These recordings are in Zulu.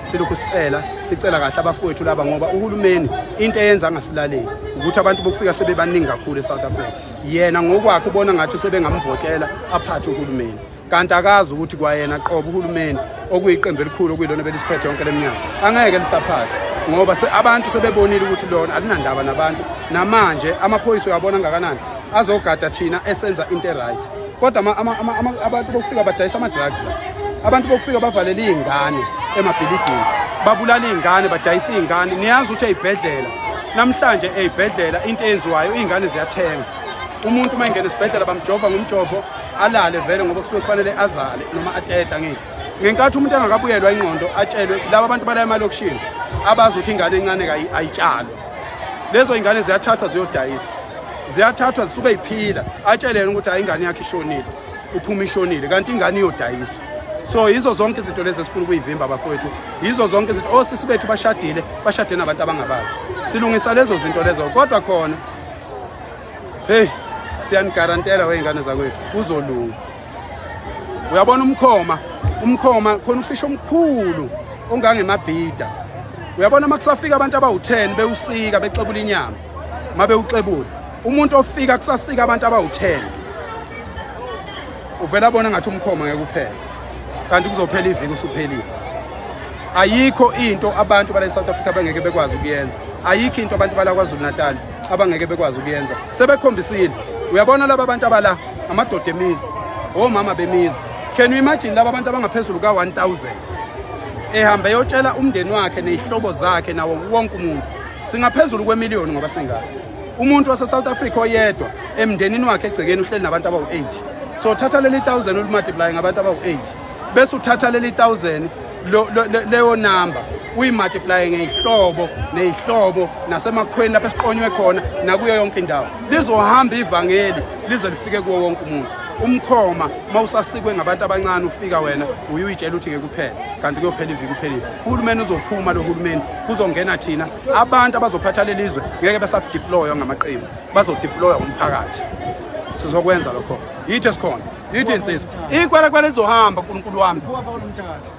silokhu sicela kahle abafowethu laba ngoba uhulumeni into eyenza ngasilaleli ukuthi abantu bokufika sebebaningi kakhulu eSouth Africa. Yena ngokwakhe ubona ngathi sebengamvotela aphathe uhulumeni. Kanti akazi ukuthi kwayena qobo uhulumeni okuyiqembu elikhulu okuyilona belisiphethe yonke leminyaka. Angeke lisaphathe ngoba abantu sebebonile ukuthi lona alinandaba nabantu. Namanje amaphoyisa uyabona ngakanani azogada thina esenza into right. Kodwa abantu bokufika badayisa ama-drugs la. Abantu bokufika bavalela izingane emabhilidini. Babulala izingane, badayisa izingane. Niyazi ukuthi ezibhedlela namhlanje ezibhedlela into eyenziwayo izingane ziyathenga. Umuntu uma ingena esibhedlela bamjova ngomjovo alale vele ngoba kusuke kufanele azale noma ateta ngithi. Ngenkathi umuntu angakabuyelwa ingqondo atshelwe laba abantu bala emalokishini abazi ukuthi ingane encane ayitshalo. Lezo ingane ziyathathwa ziyodayiswa. Ziyathathwa zisuke iphila atshelene ukuthi hayi ingane yakhe ishonile. Uphuma ishonile kanti ingane iyodayiswa. So yizo zonke izinto lezi esifuna ukuyivimba abafowethu. Yizo zonke izinto osisi bethu bashade nabantu abangabazi. Silungisa lezo zinto lezo kodwa khona hey siyanigarantela weingane zakwethu kuzolunga. Uyabona umkhoma khona ufisho omkhulu ongangemabhida. Uyabona makusafika abantu abawu10 bewusika bexebula inyama. Mabe uxebula umuntu ofika kusasika abantu abawu10. Uvela bona ngathi umkhoma ngeke kuphela. Kanti kuzophela iviki usuphelile. Ayikho into abantu bala eSouth Africa abangeke bekwazi ukuyenza. Ayikho into abantu bala kwaZulu Natal abangeke bekwazi ukuyenza. Sebekhombisile. Uyabona laba abantu abala amadoda emizi, omama bemizi. Can you imagine laba abantu abangaphezulu ka1000 ehamba yotshela umndeni wakhe nezihlobo zakhe nawo wonke umuntu. Singaphezulu kwemiliyoni ngoba singaka. Umuntu wase South Africa oyedwa emndenini wakhe egcekeni uhleli nabantu abawu8. So thatha leli 1000 ulimultiply ngabantu abawu8. Bese uthatha leli 1000 leyo number uyimultiply ngehlobo nasemakhweni lapha esiqonywe khona nakuyo yonke indawo. Lizohamba ivangeli lize lifike kuwo wonke umuntu. Umkhoma mawusasikwe ngabantu abancane ufika wena uyitshela ukuthi ngeke kuphela kanti kuyophela iviki kuphelile. Uhulumeni uzophuma lo hulumeni kuzongena thina abantu abazophatha lelizwe ngeke besadeploywa ngamaqembu bazodeploywa umphakathi. Sizokwenza lokho. Yithi esikhona. Yithi insizwa. Ikwala lizohamba uNkulunkulu wami.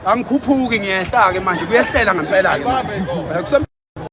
Angikhuphuki ngiyehla ke manje kuyehlela ngempela ke.